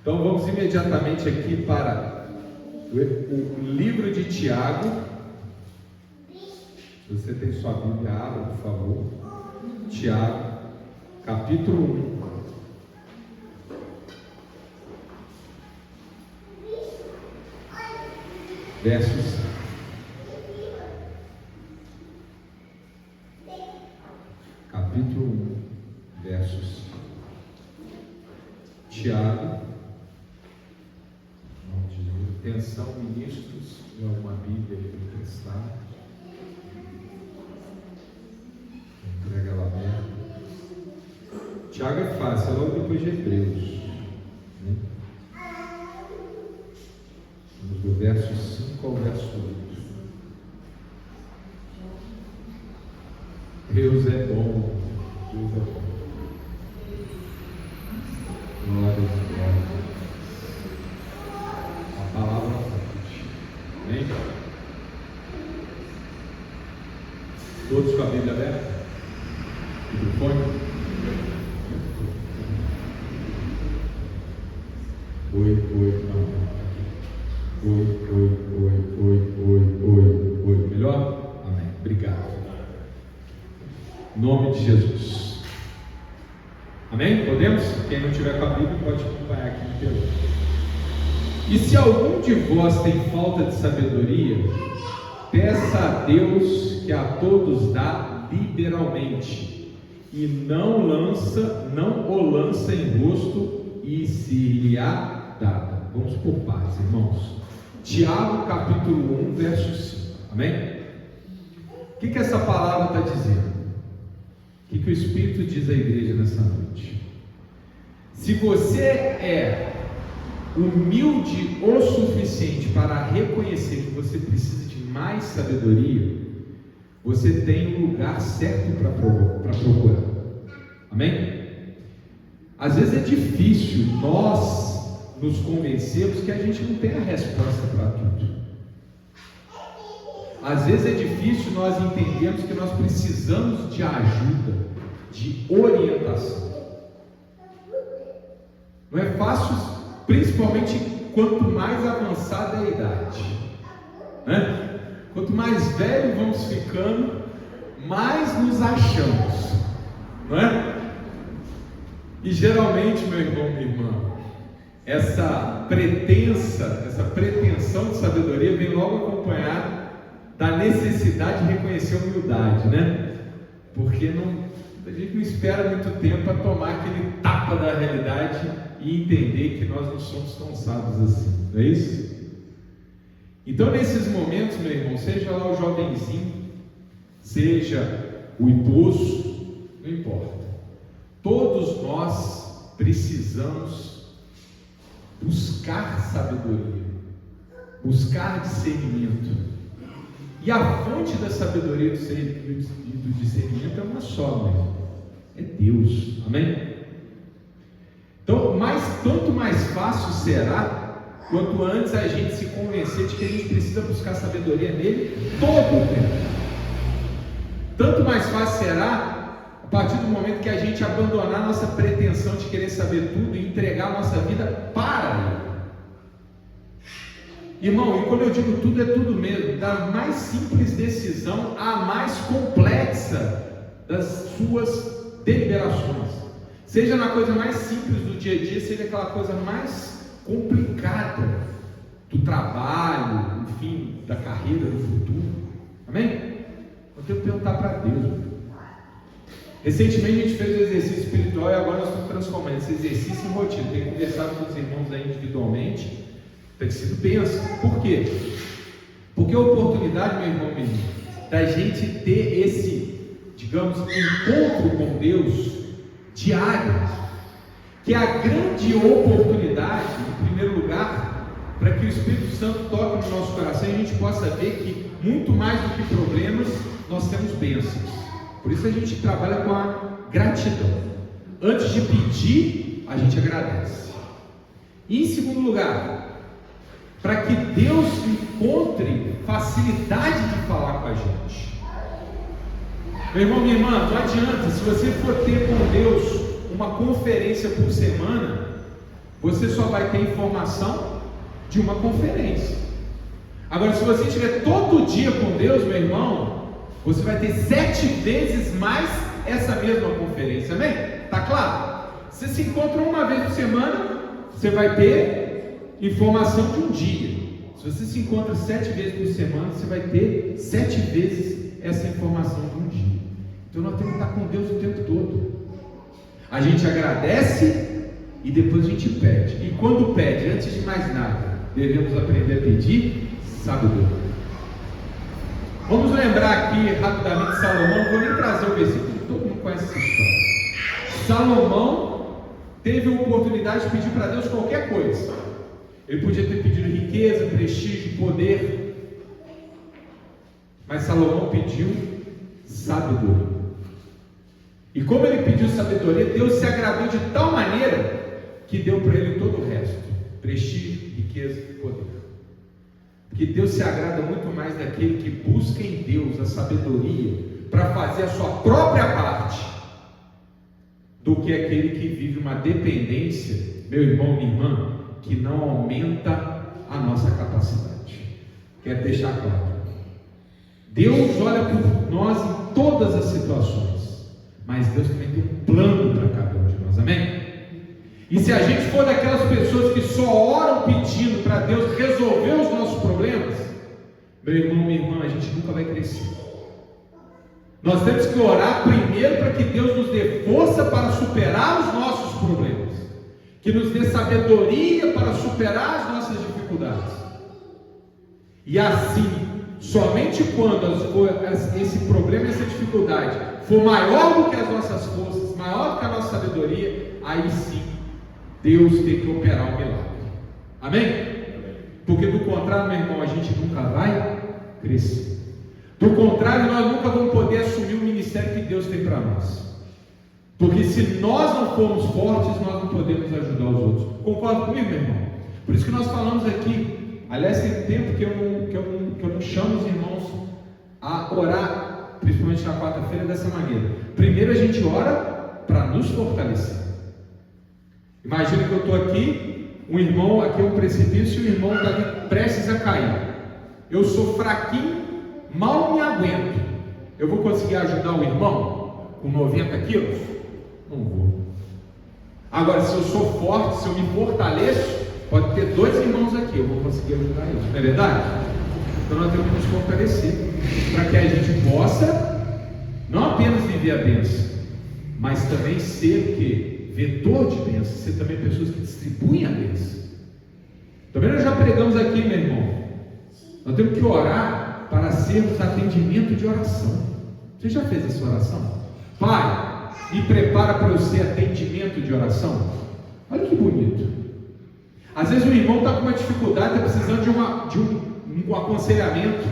Então vamos imediatamente aqui para o livro de Tiago. Se você tem sua Bíblia, abra, por favor. Tiago, capítulo 1. Versos. Capítulo 1, versos. Tiago. Atenção, ministros, de alguma Bíblia aí para emprestar. Entrega ela aberta. Tiago é fácil, é logo depois de Hebreus. Né? Vamos do verso 5 ao verso 8. Deus é bom. Deus é bom. Glória a Deus. A palavra forte. Amém? Todos com a Bíblia aberta? Microfone? Oi. Melhor? Amém. Obrigado. Em nome de Jesus. Amém? Podemos? Quem não tiver com a Bíblia pode acompanhar aqui no telão. E se algum de vós tem falta de sabedoria, peça a Deus que a todos dá liberalmente, e não o lança em rosto, e se lhe há dada. Vamos por partes, irmãos. Tiago capítulo 1, verso 5. Amém? O que essa palavra está dizendo? O que o Espírito diz à igreja nessa noite? Se você é humilde o suficiente para reconhecer que você precisa de mais sabedoria, você tem o lugar certo para procurar. Amém? Às vezes é difícil nós nos convencermos que a gente não tem a resposta para tudo. Às vezes é difícil nós entendermos que nós precisamos de ajuda, de orientação. Não é fácil, principalmente quanto mais avançada é a idade, né? Quanto mais velho vamos ficando, mais nos achamos, não é? E geralmente, meu irmão, minha irmã, essa pretensão de sabedoria vem logo acompanhada da necessidade de reconhecer a humildade, né? Porque a gente não espera muito tempo para tomar aquele tapa da realidade e entender que nós não somos tão sábios assim, não é isso? Então, nesses momentos, meu irmão, seja lá o jovenzinho, seja o idoso, não importa, todos nós precisamos buscar sabedoria, buscar discernimento. E a fonte da sabedoria e do discernimento é uma só, meu irmão, é Deus. Amém? Então, quanto mais fácil será quanto antes a gente se convencer de que a gente precisa buscar sabedoria nele todo o tempo. Tanto mais fácil será a partir do momento que a gente abandonar nossa pretensão de querer saber tudo e entregar a nossa vida para ele. Irmão, e quando eu digo tudo, é tudo mesmo, da mais simples decisão à mais complexa das suas deliberações, seja na coisa mais simples do dia a dia, seja aquela coisa mais complicada do trabalho, enfim, da carreira, do futuro. Amém? Eu tenho que perguntar para Deus. Recentemente a gente fez o exercício espiritual e agora nós estamos transformando esse exercício em rotina. Tenho conversado com os irmãos aí individualmente. Tem sido bênção. Por quê? Porque a oportunidade, meu irmão, da gente ter esse, digamos, encontro com Deus diário, que é a grande oportunidade, em primeiro lugar, para que o Espírito Santo toque no nosso coração e a gente possa ver que muito mais do que problemas, nós temos bênçãos. Por isso a gente trabalha com a gratidão. Antes de pedir, a gente agradece. E em segundo lugar, para que Deus encontre facilidade de falar com a gente. Meu irmão, minha irmã, não adianta, se você for ter com Deus uma conferência por semana, você só vai ter informação de uma conferência. Agora, se você estiver todo dia com Deus, meu irmão, você vai ter 7 vezes mais essa mesma conferência, amém? Tá claro? Você se encontra uma vez por semana, você vai ter informação de um dia. Se você se encontra 7 vezes por semana, você vai ter 7 vezes essa informação de um dia. Então nós temos que estar com Deus o tempo todo. A gente agradece e depois a gente pede. E quando pede, antes de mais nada, devemos aprender a pedir sabedoria. Vamos lembrar aqui rapidamente de Salomão. Não vou nem trazer o versículo, todo mundo conhece essa história. Salomão teve a oportunidade de pedir para Deus qualquer coisa. Ele podia ter pedido riqueza, prestígio, poder, mas Salomão pediu sabedoria. E como ele pediu sabedoria, Deus se agradou de tal maneira que deu para ele todo o resto: prestígio, riqueza e poder. Porque Deus se agrada muito mais daquele que busca em Deus a sabedoria para fazer a sua própria parte, do que aquele que vive uma dependência, meu irmão, minha irmã, que não aumenta a nossa capacidade. Quero deixar claro: Deus olha por nós em todas as situações, mas Deus também tem um plano para cada um de nós, amém? E se a gente for daquelas pessoas que só oram pedindo para Deus resolver os nossos problemas, meu irmão, minha irmã, a gente nunca vai crescer. Nós temos que orar primeiro para que Deus nos dê força para superar os nossos problemas, que nos dê sabedoria para superar as nossas dificuldades. E assim, somente quando esse problema, essa dificuldade for maior do que as nossas forças, maior do que a nossa sabedoria, aí sim Deus tem que operar um milagre. Amém? Porque do contrário, meu irmão, a gente nunca vai crescer. Do contrário, nós nunca vamos poder assumir o ministério que Deus tem para nós. Porque se nós não formos fortes, nós não podemos ajudar os outros. Concorda comigo, meu irmão? Por isso que nós falamos aqui. Aliás, tem tempo que eu não chamo os irmãos a orar, principalmente na quarta-feira, dessa maneira. Primeiro a gente ora para nos fortalecer. Imagina que eu estou aqui, um irmão, aqui é um precipício, e o irmão está prestes a cair. Eu sou fraquinho, mal me aguento. Eu vou conseguir ajudar o irmão com 90 quilos? Não vou. Agora, se eu sou forte, se eu me fortaleço, pode ter 2 irmãos aqui, eu vou conseguir ajudar eles, não é verdade? Então nós temos que nos fortalecer, para que a gente possa não apenas viver a bênção, mas também ser o quê? Vetor de bênção, ser também pessoas que distribuem a bênção. Também nós já pregamos aqui, meu irmão, nós temos que orar para sermos atendimento de oração. Você já fez essa oração? Pai, me prepara para eu ser atendimento de oração. Olha que bonito. Às vezes o irmão está com uma dificuldade, está precisando de um aconselhamento.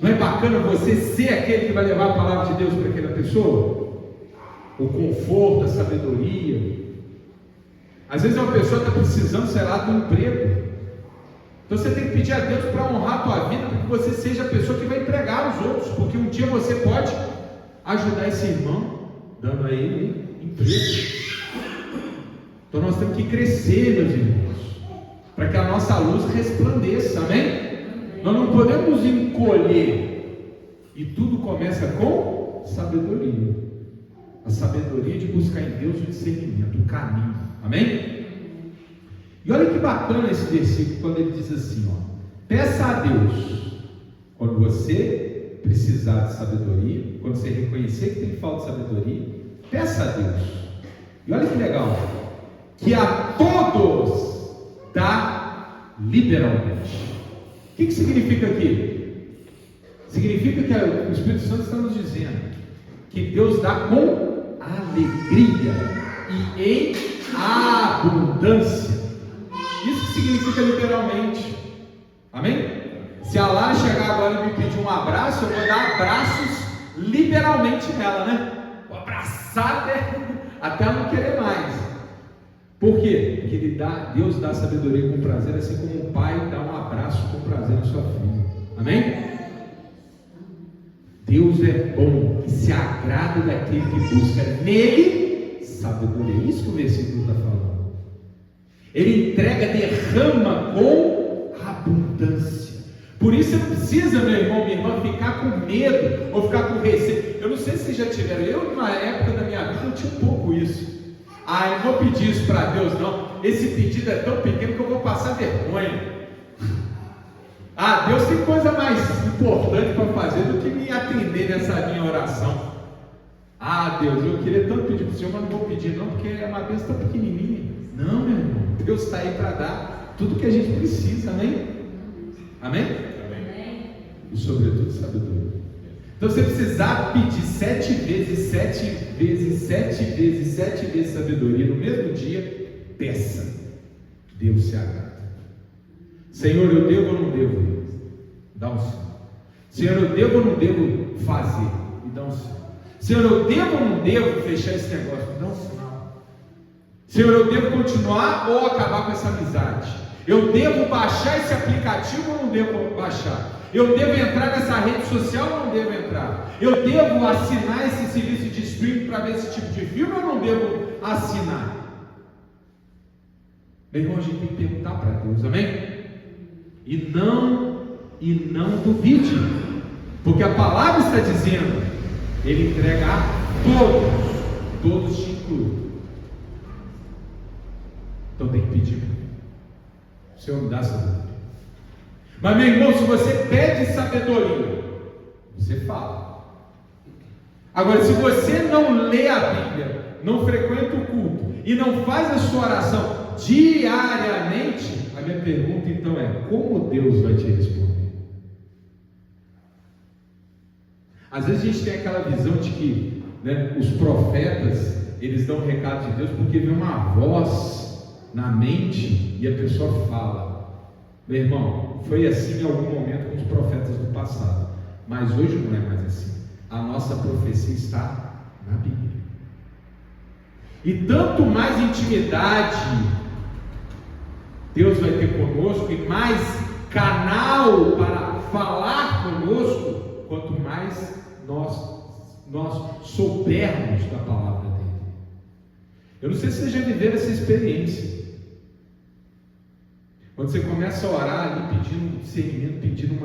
Não é bacana você ser aquele que vai levar a palavra de Deus para aquela pessoa? O conforto, a sabedoria. Às vezes uma pessoa está precisando, sei lá, de um emprego. Então você tem que pedir a Deus para honrar a tua vida, para que você seja a pessoa que vai empregar os outros, porque um dia você pode ajudar esse irmão, dando a ele emprego. Então nós temos que crescer, meus irmãos, para que a nossa luz resplandeça, amém? Nós não podemos encolher, e tudo começa com sabedoria. A sabedoria de buscar em Deus o discernimento, o caminho, amém? E olha que bacana esse versículo, quando ele diz assim, ó: peça a Deus, quando você precisar de sabedoria, quando você reconhecer que tem falta de sabedoria, peça a Deus. E olha que legal, que a todos dá liberalmente. O que significa aqui? Significa que o Espírito Santo está nos dizendo que Deus dá com alegria e em abundância. Isso significa literalmente, amém? Se a Lara chegar agora e me pedir um abraço, eu vou dar abraços liberalmente nela, né? Vou abraçar até ela não querer mais. Por quê? Porque Deus dá sabedoria com prazer, assim como o pai dá um abraço com prazer na sua filha, amém? Deus é bom e se agrada daquele que busca nele sabedoria. Isso que o versículo está falando. Ele entrega, derrama com abundância. Por isso você não precisa, meu irmão, minha irmã, ficar com medo ou ficar com receio. Eu não sei se vocês já tiveram. Eu, na época da minha vida, eu tinha um pouco isso. Eu não vou pedir isso para Deus, não. Esse pedido é tão pequeno que eu vou passar vergonha. Deus tem coisa mais importante para fazer do que me atender nessa minha oração. Deus, eu queria tanto pedir para o Senhor, mas não vou pedir não, porque é uma bênção tão pequenininha. Não, meu irmão, Deus está aí para dar tudo que a gente precisa, amém? Amém? Amém. E sobretudo sabedoria. Então, se você precisar pedir 7 vezes sabedoria no mesmo dia, peça. Deus se agrada. Senhor, eu devo ou não devo? Dá um sim. Senhor, eu devo ou não devo fazer? Me dá um sim. Senhor, eu devo ou não devo fechar esse negócio? Me dá um sinal. Senhor, eu devo continuar ou acabar com essa amizade? Eu devo baixar esse aplicativo ou não devo baixar? Eu devo entrar nessa rede social ou não devo entrar? Eu devo assinar esse serviço de streaming para ver esse tipo de filme ou não devo assinar? Meu irmão, a gente tem que perguntar para Deus, amém? E não duvide, porque a palavra está dizendo, Ele entrega a todos te incluem. Então tem que pedir, o Senhor me dá sabedoria. Mas meu irmão, se você pede sabedoria, você fala. Agora, se você não lê a Bíblia, não frequenta o culto e não faz a sua oração diariamente, a minha pergunta então é: como Deus vai te responder? Às vezes a gente tem aquela visão de que, os profetas, eles dão um recado de Deus porque vem uma voz na mente e a pessoa fala. Meu irmão, foi assim em algum momento com os profetas do passado, mas hoje não é mais assim. A nossa profecia está na Bíblia. E tanto mais intimidade Deus vai ter conosco, e mais canal para falar conosco, quanto mais nós soubermos da palavra dele. Eu não sei se vocês já viveram essa experiência. Quando você começa a orar ali, pedindo discernimento, pedindo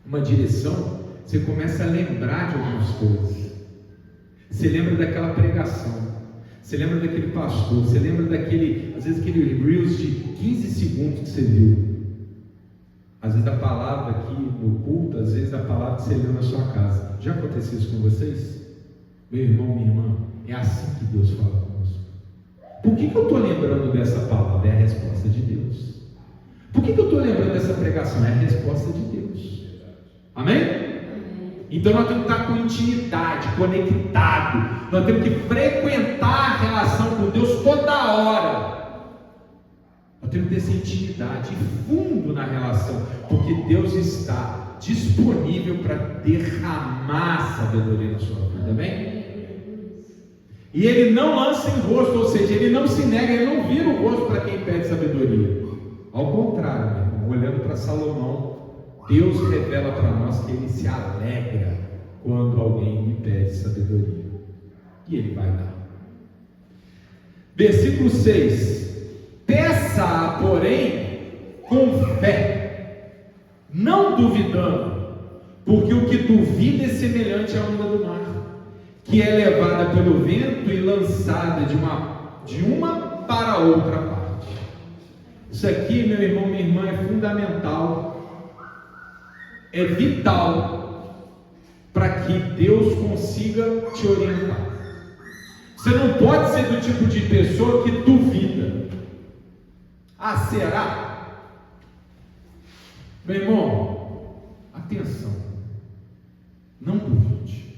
uma direção, você começa a lembrar de algumas coisas. Você lembra daquela pregação, você lembra daquele pastor, você lembra às vezes aquele reels de 15 segundos que você viu. Às vezes a palavra aqui no culto, às vezes a palavra que você leu na sua casa. Já aconteceu isso com vocês? Meu irmão, minha irmã, é assim que Deus fala conosco. Por que eu estou lembrando dessa palavra? É a resposta de Deus. Por que eu estou lembrando dessa pregação? É a resposta de Deus. Amém? Então nós temos que estar com intimidade, conectado. Nós temos que frequentar a relação com Deus toda hora. Nós temos que ter essa intimidade fundo na relação, porque Deus está disponível para derramar sabedoria na sua vida, amém? E Ele não lança em rosto, ou seja, Ele não se nega, Ele não vira o rosto para quem pede sabedoria. Ao contrário, meu irmão, olhando para Salomão, Deus revela para nós que Ele se alegra quando alguém lhe pede sabedoria, e Ele vai dar. Versículo 6: peça, porém, com fé, não duvidando, porque o que duvida é semelhante à onda do mar, que é levada pelo vento e lançada de uma para outra parte. Isso aqui, meu irmão, minha irmã, é fundamental, é vital para que Deus consiga te orientar. Você não pode ser do tipo de pessoa que duvida. Será? Meu irmão, atenção, não duvide.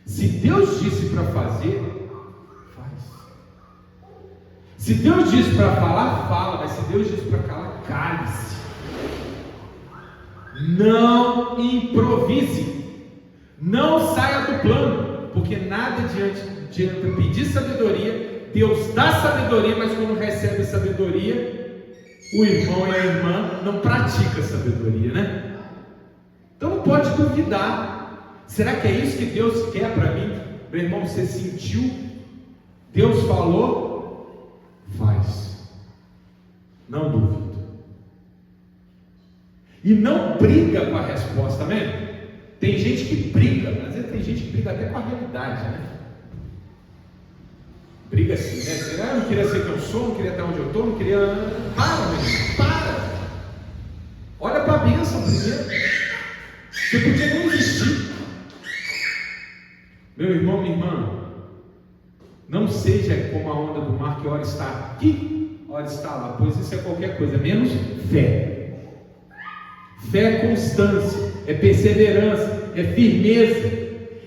Se Deus disse para fazer, faz. Se Deus disse para falar, fala. Mas se Deus disse para calar, cale-se. Não improvise. Não saia do plano, porque nada adianta pedir sabedoria. Deus dá sabedoria, mas quando recebe sabedoria, o irmão e a irmã não pratica sabedoria, né? Então não pode duvidar. Será que é isso que Deus quer para mim? Meu irmão, você sentiu? Deus falou? Faz. Não duvida. E não briga com a resposta, amém? Tem gente que briga, às vezes tem gente que briga até com a realidade, né? Briga assim, né? Eu não queria ser quem eu sou, não queria estar onde eu estou, não queria. Para, meu irmão, para! Olha para a bênção primeiro. Você podia não existir. Meu irmão, minha irmã, não seja como a onda do mar que ora está aqui, ora está lá, pois isso é qualquer coisa, menos fé. Fé é constância, é perseverança, é firmeza,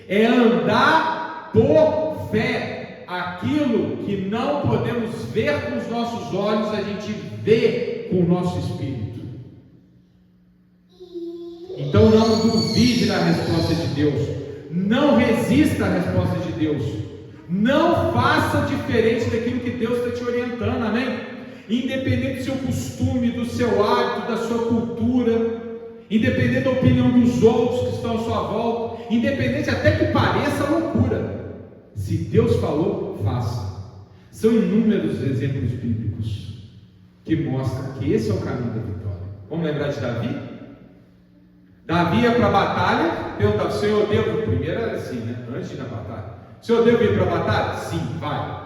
é andar por fé. Aquilo que não podemos ver com os nossos olhos, a gente vê com o nosso espírito. Então não duvide da resposta de Deus, não resista à resposta de Deus, não faça diferente daquilo que Deus está te orientando, amém? Independente do seu costume, do seu hábito, da sua cultura, independente da opinião dos outros que estão à sua volta, independente até que pareça loucura, se Deus falou, faça. São inúmeros exemplos bíblicos que mostram que esse é o caminho da vitória. Vamos lembrar de Davi? Davi ia para a batalha, perguntava: Senhor, devo? Primeiro era assim, né? Antes de ir na batalha. Senhor, devo ir para a batalha? Sim, vai.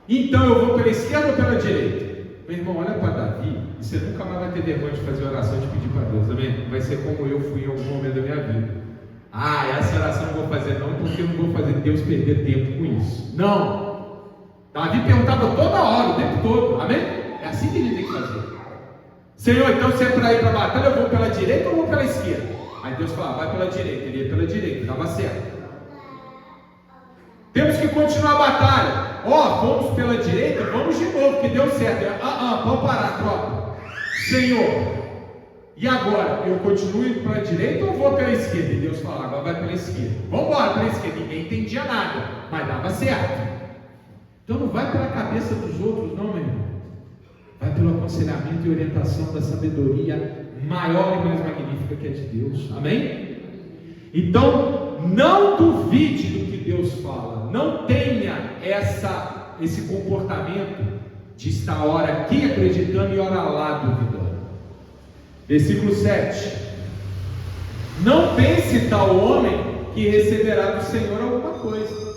Então eu vou pela esquerda ou pela direita? Meu irmão, olha para Davi, e você nunca mais vai ter vergonha de fazer oração, de pedir para Deus, amém? Vai ser como eu fui em algum momento da minha vida. Essa oração não vou fazer não, porque eu não vou fazer Deus perder tempo com isso. Não! Davi perguntava toda hora, o tempo todo, amém? É assim que a gente tem que fazer. Senhor, então se é para ir para a batalha, eu vou pela direita ou vou pela esquerda? Aí Deus fala: vai pela direita. Ele ia pela direita, dava certo. Temos que continuar a batalha. Fomos pela direita, vamos de novo, que deu certo. Pode parar, tropa. Senhor, e agora? Eu continuo indo para a direita ou vou pela esquerda? E Deus fala: agora vai pela esquerda. Vamos embora pela esquerda. Ninguém entendia nada, mas dava certo. Então não vai pela cabeça dos outros, não, meu irmão. Vai pelo aconselhamento e orientação da sabedoria maior e mais magnífica que é de Deus, amém? Então não duvide do que Deus fala, não tenha esse comportamento de estar hora aqui acreditando e hora lá duvidando. Versículo 7: não pense tal homem que receberá do Senhor alguma coisa.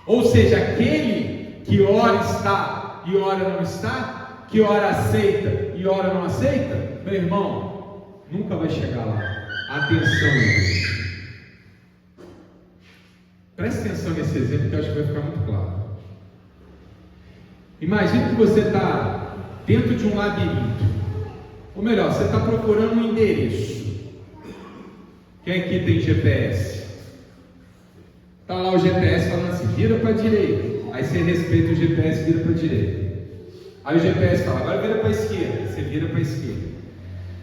Ou seja, aquele que ora está e ora não está, que ora aceita e ora não aceita, meu irmão, nunca vai chegar lá. Atenção, irmão. Preste atenção nesse exemplo que eu acho que vai ficar muito claro. Imagine que você está dentro de um labirinto, ou melhor, você está procurando um endereço. Quem aqui tem GPS? Está lá o GPS falando assim: vira para a direita. Aí você respeita o GPS, vira para a direita. Aí o GPS fala: agora vira para a esquerda. Você vira para a esquerda.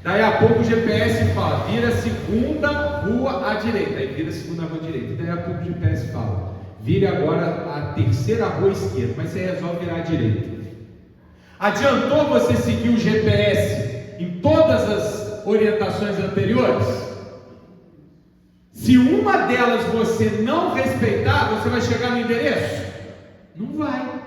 Daí a pouco o GPS fala: vira a segunda rua à direita. Aí vira a segunda rua à direita. Daí a pouco o GPS fala: vire agora a terceira rua à esquerda. Mas você resolve virar à direita. Adiantou você seguir o GPS em todas as orientações anteriores? Se uma delas você não respeitar, você vai chegar no endereço? Não vai.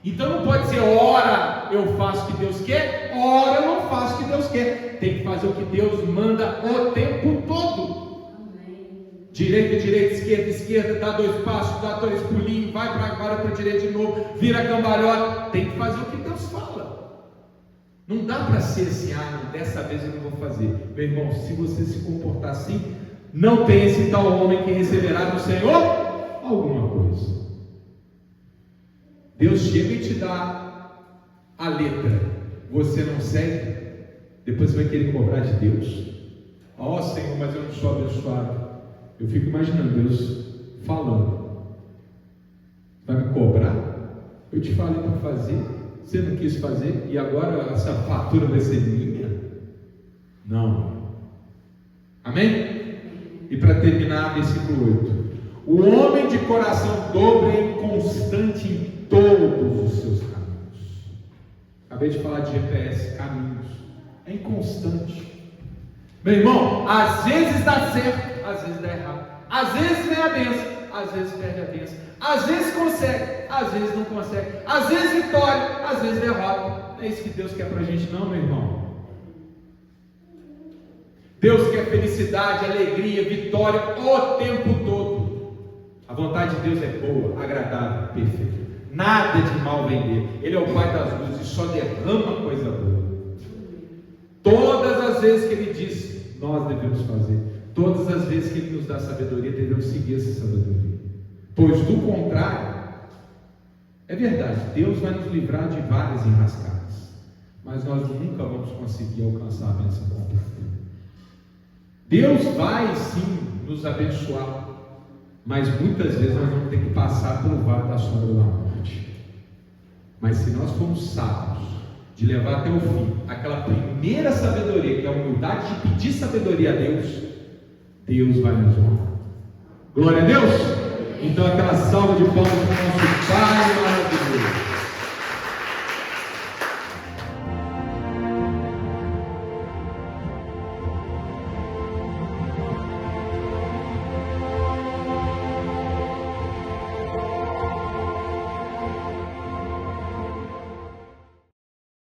Então não pode ser: ora eu faço o que Deus quer, ora eu não faço o que Deus quer. Tem que fazer o que Deus manda o tempo todo. Amém. Direita, direita, esquerda, esquerda, dá 2 passos, dá 2 pulinhos, vai para agora para a direita de novo, vira a cambalhota. Tem que fazer o que Deus fala. Não dá para ser assim: não, dessa vez eu não vou fazer. Meu irmão, se você se comportar assim, não pense tal homem que receberá do Senhor alguma coisa. Deus chega e te dá a letra, você não segue, depois você vai querer cobrar de Deus. Senhor, mas eu não sou abençoado. Eu fico imaginando Deus falando: vai me cobrar? Eu te falei para fazer, você não quis fazer, e agora essa fatura vai ser minha? Não. Amém? E para terminar, versículo 8: o homem de coração dobre é inconstante em todos os seus caminhos. Acabei de falar de GPS, caminhos. É inconstante. Meu irmão, às vezes dá certo, às vezes dá errado. Às vezes vem a bênção, às vezes perde a bênção. Às vezes consegue, às vezes não consegue. Às vezes vitória, às vezes derrota. Não é isso que Deus quer para a gente não, meu irmão. Deus quer felicidade, alegria, vitória o tempo todo. A vontade de Deus é boa, agradável, perfeita. Nada de mal vem dele. Ele é o Pai das luzes e só derrama coisa boa. Todas as vezes que Ele diz, nós devemos fazer. Todas as vezes que Ele nos dá sabedoria, devemos seguir essa sabedoria. Pois do contrário, é verdade, Deus vai nos livrar de várias enrascadas, mas nós nunca vamos conseguir alcançar a bênção completa. Deus vai sim nos abençoar, mas muitas vezes nós vamos ter que passar pelo vale da sombra da morte. Mas se nós formos sábios de levar até o fim aquela primeira sabedoria, que é a humildade de pedir sabedoria a Deus, Deus vai nos honrar. Glória a Deus! Então aquela salva de palmas para o nosso Pai.